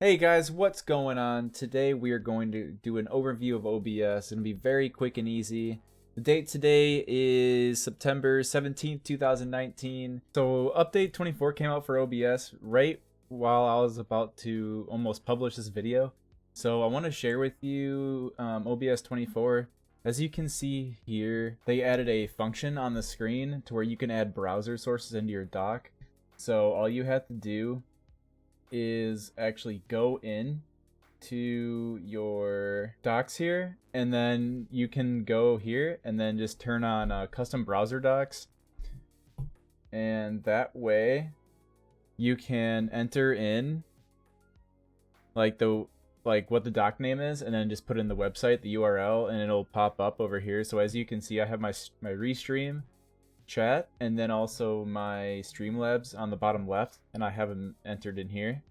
Hey guys, what's going on? Today we are going to do an overview of OBS and be very quick and easy. The date today is September 17th, 2019. So update 24 came out for OBS right while I was about to almost publish this video. So I want to share with you OBS 24. As you can see here, they added a function on the screen to where you can add browser sources into your dock. So all you have to do is actually go in to your docs here, and then you can go here and then just turn on custom browser docs, and that way you can enter in like what the doc name is, and then just put in the website, the URL, and it'll pop up over here. So as you can see, I have my restream chat and then also my Streamlabs on the bottom left, and I have them entered in here.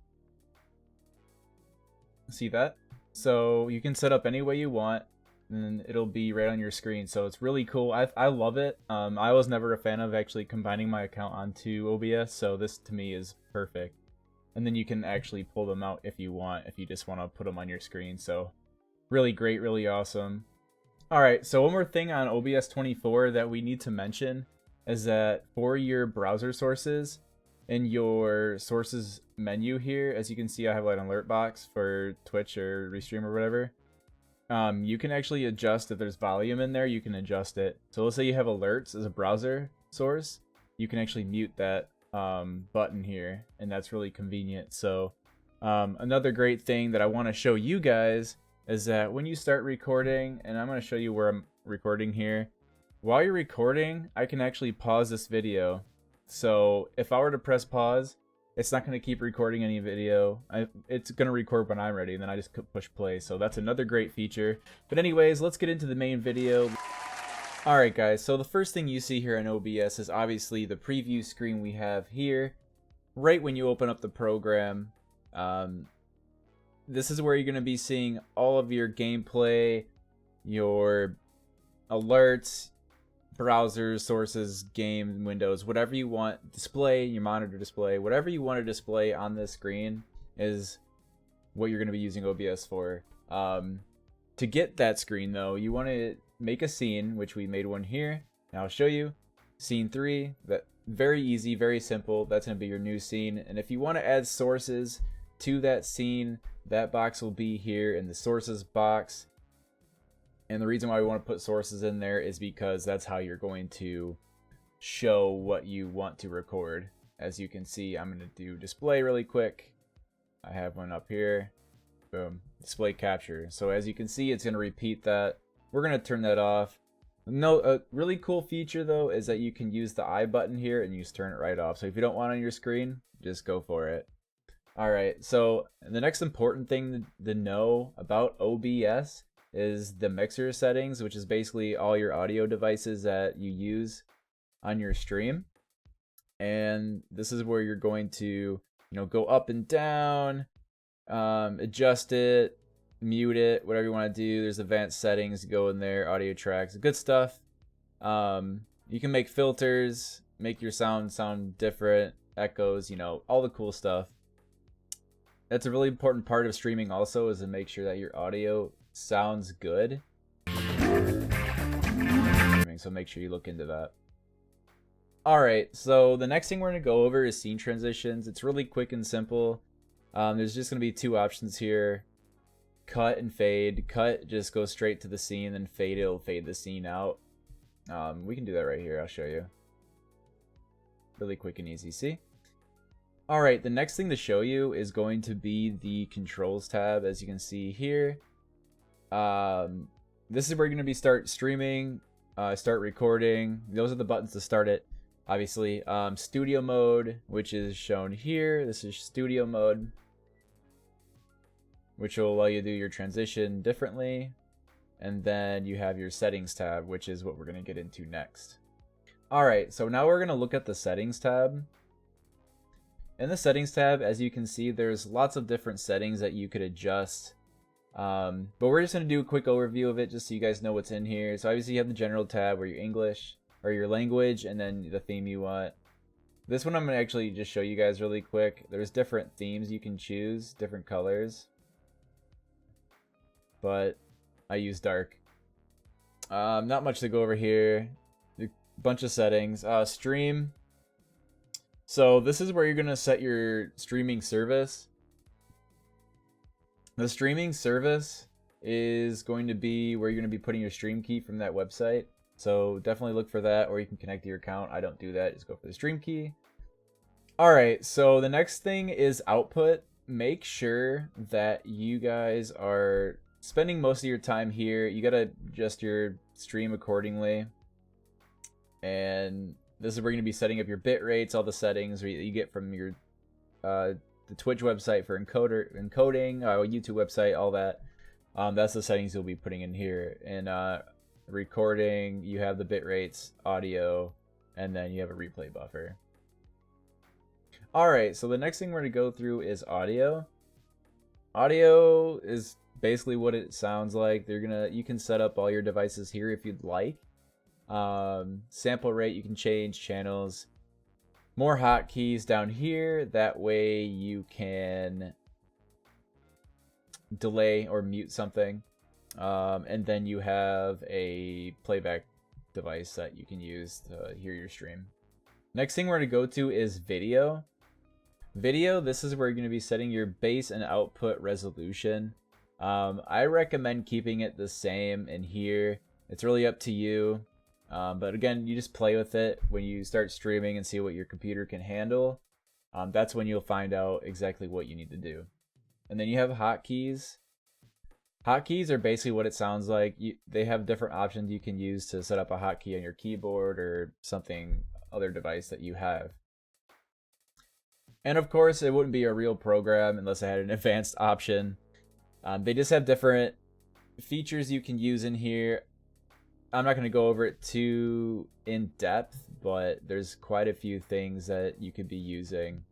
See that? So you can set up any way you want and it'll be right on your screen. So it's really cool. I love it. I was never a fan of actually combining my account onto OBS, so this to me is perfect. And then you can actually pull them out if you want, if you just want to put them on your screen. So really great, really awesome. Alright, so one more thing on OBS 24 that we need to mention is that for your browser sources, in your sources menu here, as you can see, I have like an alert box for Twitch or Restream or whatever. You can actually adjust if there's volume in there, you can adjust it. So let's say you have alerts as a browser source, you can actually mute that button here, and that's really convenient. So another great thing that I want to show you guys is that when you start recording, and I'm going to show you where I'm recording here, while you're recording, I can actually pause this video. So if I were to press pause, it's not going to keep recording any video. It's going to record when I'm ready, and then I just push play. So that's another great feature. But anyways, let's get into the main video. Alright guys, so the first thing you see here in OBS is obviously the preview screen we have here. Right when you open up the program, this is where you're going to be seeing all of your gameplay, your alerts, browsers, sources, game windows, whatever you want, display, your monitor display, whatever you want to display on this screen is what you're going to be using OBS for. To get that screen though, you want to make a scene, which we made one here, and I'll show you. Scene 3, that very easy, very simple, that's going to be your new scene. And if you want to add sources to that scene, that box will be here in the sources box. And the reason why we want to put sources in there is because that's how you're going to show what you want to record. As you can see, I'm going to do display really quick. I have one up here. Boom. Display capture. So as you can see, it's going to repeat that. We're going to turn that off. No, a really cool feature though is that you can use the I button here and you just turn it right off. So if you don't want it on your screen, just go for it. Alright, so the next important thing to know about OBS is the mixer settings, which is basically all your audio devices that you use on your stream. And this is where you're going to, go up and down, adjust it, mute it, whatever you want to do. There's advanced settings, go in there, audio tracks, good stuff. You can make filters, make your sound different, echoes, all the cool stuff. That's a really important part of streaming also, is to make sure that your audio sounds good. So make sure you look into that. Alright, so the next thing we're going to go over is scene transitions. It's really quick and simple. There's just going to be two options here. Cut and fade. Cut just goes straight to the scene, and fade, it'll fade the scene out. We can do that right here, I'll show you. Really quick and easy, see? Alright, the next thing to show you is going to be the controls tab, as you can see here. This is where you're going to be start streaming, start recording. Those are the buttons to start it, obviously. Studio mode, which is shown here. This is studio mode, which will allow you to do your transition differently. And then you have your settings tab, which is what we're going to get into next. Alright, so now we're going to look at the settings tab. In the settings tab, as you can see, there's lots of different settings that you could adjust. But we're just going to do a quick overview of it just so you guys know what's in here. So obviously you have the general tab where your English or your language, and then the theme you want. This one I'm going to actually just show you guys really quick. There's different themes you can choose, different colors. But I use dark. Not much to go over here. A bunch of settings. Stream. So this is where you're going to set your streaming service. The streaming service is going to be where you're going to be putting your stream key from that website. So definitely look for that, or you can connect to your account. I don't do that. Just go for the stream key. All right, so the next thing is output. Make sure that you guys are spending most of your time here. You got to adjust your stream accordingly. And this is where you're going to be setting up your bit rates, all the settings you get from your the Twitch website for encoding, YouTube website, all that. That's the settings you'll be putting in here. And recording, you have the bit rates, audio, and then you have a replay buffer. Alright, so the next thing we're going to go through is audio. Audio is basically what it sounds like. You can set up all your devices here if you'd like. Sample rate, you can change channels. More hotkeys down here. That way you can delay or mute something. And then you have a playback device that you can use to hear your stream. Next thing we're going to go to is video. Video, this is where you're going to be setting your base and output resolution. I recommend keeping it the same in here. It's really up to you. But again, you just play with it when you start streaming and see what your computer can handle. That's when you'll find out exactly what you need to do. And then you have hotkeys. Hotkeys are basically what it sounds like. They have different options you can use to set up a hotkey on your keyboard or something, other device that you have. And of course, it wouldn't be a real program unless I had an advanced option. They just have different features you can use in here. I'm not going to go over it too in depth, but there's quite a few things that you could be using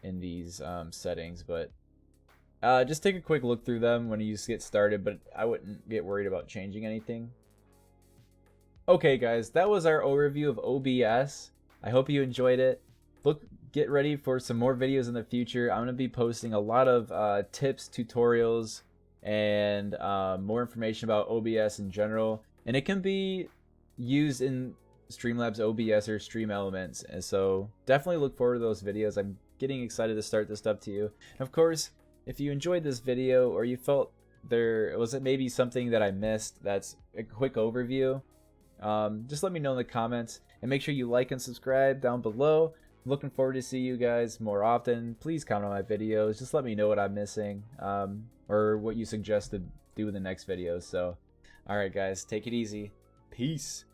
in these settings. But just take a quick look through them when you get started, but I wouldn't get worried about changing anything. Okay, guys, that was our overview of OBS. I hope you enjoyed it. Get ready for some more videos in the future. I'm going to be posting a lot of tips, tutorials, and more information about OBS in general. And it can be used in Streamlabs OBS or Stream Elements. And so definitely look forward to those videos. I'm getting excited to start this stuff to you. And of course, if you enjoyed this video or you felt there was maybe something that I missed that's a quick overview, just let me know in the comments. And make sure you like and subscribe down below. Looking forward to see you guys more often. Please comment on my videos. Just let me know what I'm missing or what you suggest to do in the next video. So, alright guys, take it easy. Peace.